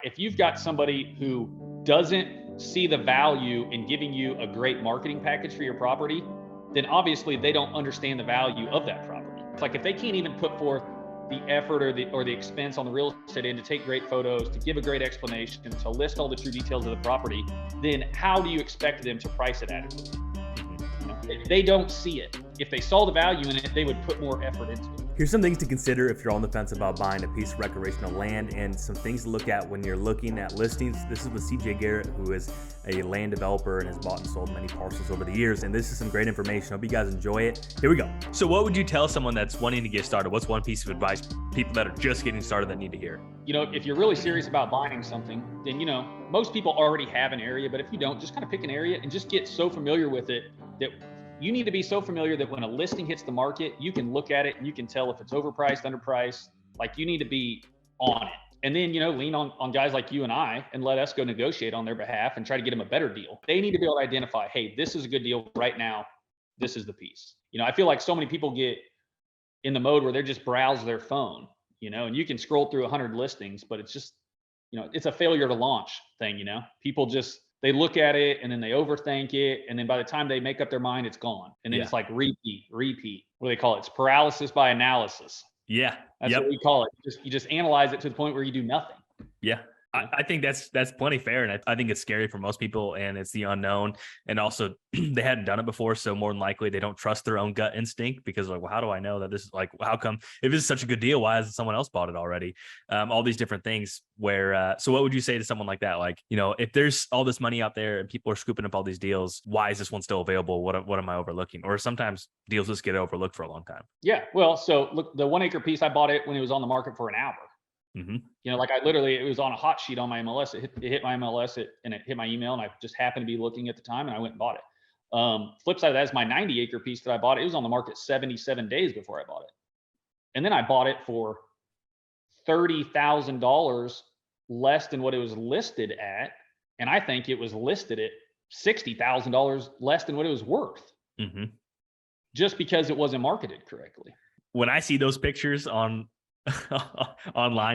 if you've got somebody who doesn't see the value in giving you a great marketing package for your property, then obviously they don't understand the value of that property. It's like if they can't even put forth the effort or the expense on the real estate end to take great photos, to give a great explanation, to list all the true details of the property, then how do you expect them to price it adequately? They don't see it. If they saw the value in it, they would put more effort into it. Here's some things to consider if you're on the fence about buying a piece of recreational land, and some things to look at when you're looking at listings. This is with CJ Garrett, who is a land developer and has bought and sold many parcels over the years, and this is some great information. Hope you guys enjoy it. Here we go. So what would you tell someone that's wanting to get started? What's one piece of advice people that are just getting started that need to hear? If you're really serious about buying something, then most people already have an area, but if you don't, just kind of pick an area and just get so familiar with it that you need to be so familiar that when a listing hits the market, you can look at it and you can tell if it's overpriced, underpriced. Like, you need to be on it. And then, lean on guys like you and I and let us go negotiate on their behalf and try to get them a better deal. They need to be able to identify, hey, this is a good deal right now. This is the piece. I feel like so many people get in the mode where they're just browse their phone, and you can scroll through 100 listings, but it's just, it's a failure to launch thing. People just, they look at it and then they overthink it. And then by the time they make up their mind, it's gone. And then it's like repeat. What do they call it? It's paralysis by analysis. Yeah. That's what we call it. You just analyze it to the point where you do nothing. Yeah. I think that's plenty fair. And I think it's scary for most people, and it's the unknown. And also they hadn't done it before. So more than likely they don't trust their own gut instinct, because like, well, how do I know that this is like, how come if this is such a good deal, why hasn't someone else bought it already? All these different things where, so what would you say to someone like that? Like, if there's all this money out there and people are scooping up all these deals, why is this one still available? What am I overlooking? Or sometimes deals just get overlooked for a long time. Yeah. Well, so look, the 1 acre piece, I bought it when it was on the market for an hour. Mm-hmm. Like it was on a hot sheet on my MLS. It hit my MLS and it hit my email, and I just happened to be looking at the time, and I went and bought it. Flip side of that is my 90 acre piece that I bought. It was on the market 77 days before I bought it. And then I bought it for $30,000 less than what it was listed at. And I think it was listed at $60,000 less than what it was worth. Mm-hmm. Just because it wasn't marketed correctly. When I see those pictures online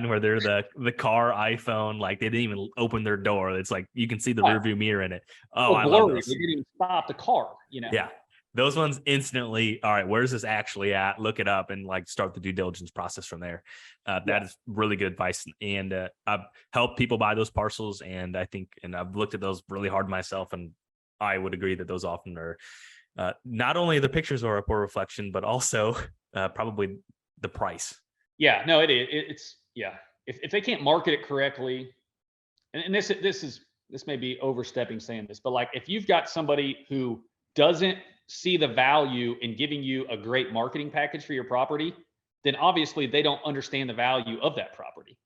where they're the car iPhone, like they didn't even open their door, it's like you can see the rearview mirror in it. I love those. They didn't even stop the car. Yeah, those ones instantly. All right, where's this actually at? Look it up and like start the due diligence process from there. That is really good advice, and I've helped people buy those parcels, and I think, and I've looked at those really hard myself, and I would agree that those often are not only the pictures are a poor reflection, but also probably the price. Yeah, no, it is. It's If they can't market it correctly, and this may be overstepping saying this, but like if you've got somebody who doesn't see the value in giving you a great marketing package for your property, then obviously they don't understand the value of that property.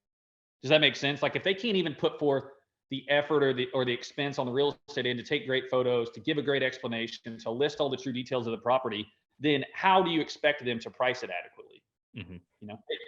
Does that make sense? Like if they can't even put forth the effort or the expense on the real estate end to take great photos, to give a great explanation, to list all the true details of the property, then how do you expect them to price it adequately? Mm-hmm.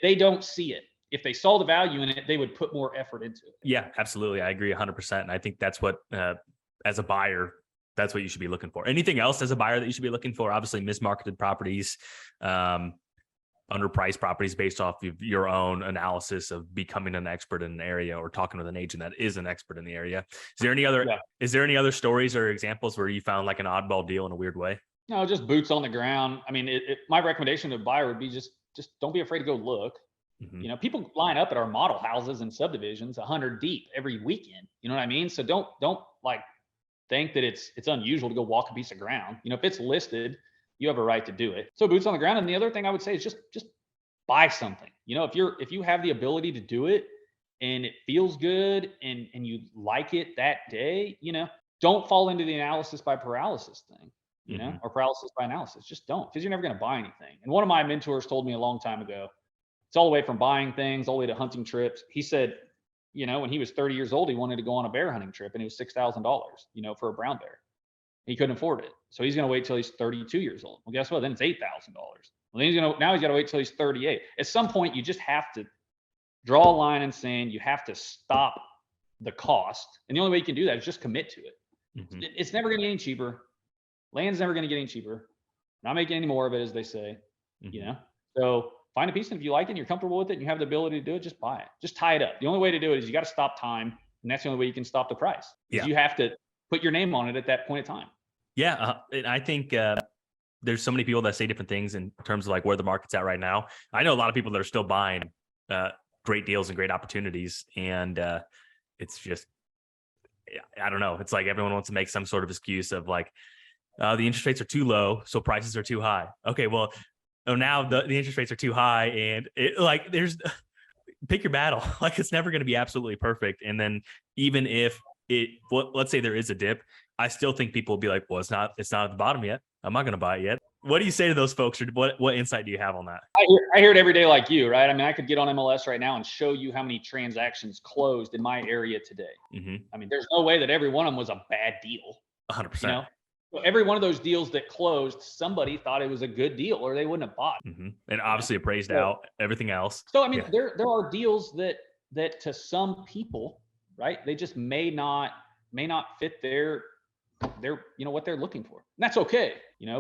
They don't see it. If they saw the value in it, they would put more effort into it. Yeah, absolutely. I agree 100%. And I think that's what, as a buyer, that's what you should be looking for. Anything else as a buyer that you should be looking for? Obviously, mismarketed properties, underpriced properties based off of your own analysis of becoming an expert in an area or talking with an agent that is an expert in the area. Is there any other stories or examples where you found like an oddball deal in a weird way? No, just boots on the ground. I mean, my recommendation to a buyer would be just don't be afraid to go look. Mm-hmm. People line up at our model houses and subdivisions 100 deep every weekend. You know what I mean? So don't like think that it's unusual to go walk a piece of ground. If it's listed, you have a right to do it. So boots on the ground. And the other thing I would say is just buy something. If you have the ability to do it and it feels good and you like it that day, don't fall into the analysis by paralysis thing. Or paralysis by analysis. Just don't, because you're never going to buy anything. And one of my mentors told me a long time ago, it's all the way from buying things, all the way to hunting trips. He said, when he was 30 years old, he wanted to go on a bear hunting trip, and it was $6,000, for a brown bear. He couldn't afford it. So he's going to wait till he's 32 years old. Well, guess what? Then it's $8,000. Well, now he's got to wait till he's 38. At some point, you just have to draw a line in sand. You have to stop the cost. And the only way you can do that is just commit to it. Mm-hmm. It's never going to get any cheaper. Land's never going to get any cheaper. Not making any more of it, as they say, So find a piece, and if you like it and you're comfortable with it and you have the ability to do it, just buy it. Just tie it up. The only way to do it is you got to stop time, and that's the only way you can stop the price. Yeah. You have to put your name on it at that point in time. Yeah, and I think there's so many people that say different things in terms of like where the market's at right now. I know a lot of people that are still buying great deals and great opportunities, and it's just, I don't know. It's like everyone wants to make some sort of excuse of like, the interest rates are too low, so prices are too high. Okay, well, now the interest rates are too high, and pick your battle. Like, it's never going to be absolutely perfect. And then even if let's say there is a dip, I still think people will be like, well, it's not at the bottom yet. I'm not going to buy it yet. What do you say to those folks, or what insight do you have on that? I hear it every day like you, right? I mean, I could get on MLS right now and show you how many transactions closed in my area today. Mm-hmm. I mean, there's no way that every one of them was a bad deal. 100%. You know? So every one of those deals that closed, somebody thought it was a good deal, or they wouldn't have bought it. Mm-hmm. And obviously appraised out everything else. So, I mean, there are deals that to some people, right, they just may not fit their what they're looking for. And that's okay,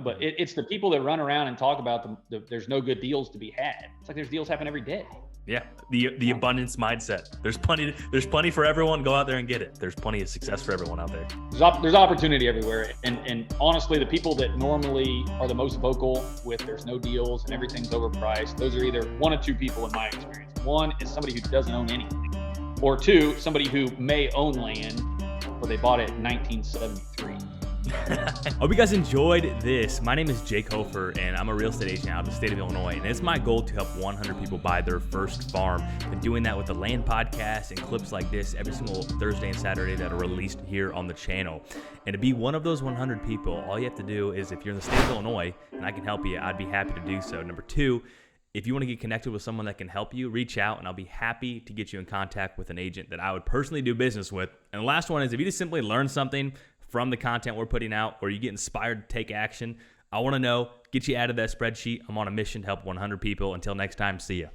but it's the people that run around and talk about there's no good deals to be had. It's like there's deals happen every day. Yeah, the abundance mindset. There's plenty for everyone. Go out there and get it. There's plenty of success for everyone out there. There's opportunity everywhere. And honestly, the people that normally are the most vocal with there's no deals and everything's overpriced, those are either one of two people in my experience. One is somebody who doesn't own anything, or two, somebody who may own land, but they bought it in 1973. Hope you guys enjoyed this. My name is Jake Hofer, and I'm a real estate agent out of the state of Illinois, and it's my goal to help 100 people buy their first farm. I've been doing that with the Land Podcast and clips like this every single Thursday and Saturday that are released here on the channel. And to be one of those 100 people, all you have to do is, if you're in the state of Illinois and I can help you, I'd be happy to do so. Number two, if you want to get connected with someone that can help you, reach out, and I'll be happy to get you in contact with an agent that I would personally do business with. And the last one is, if you just simply learn something from the content we're putting out, or you get inspired to take action, I want to know, get you out of that spreadsheet. I'm on a mission to help 100 people. Until next time, see ya.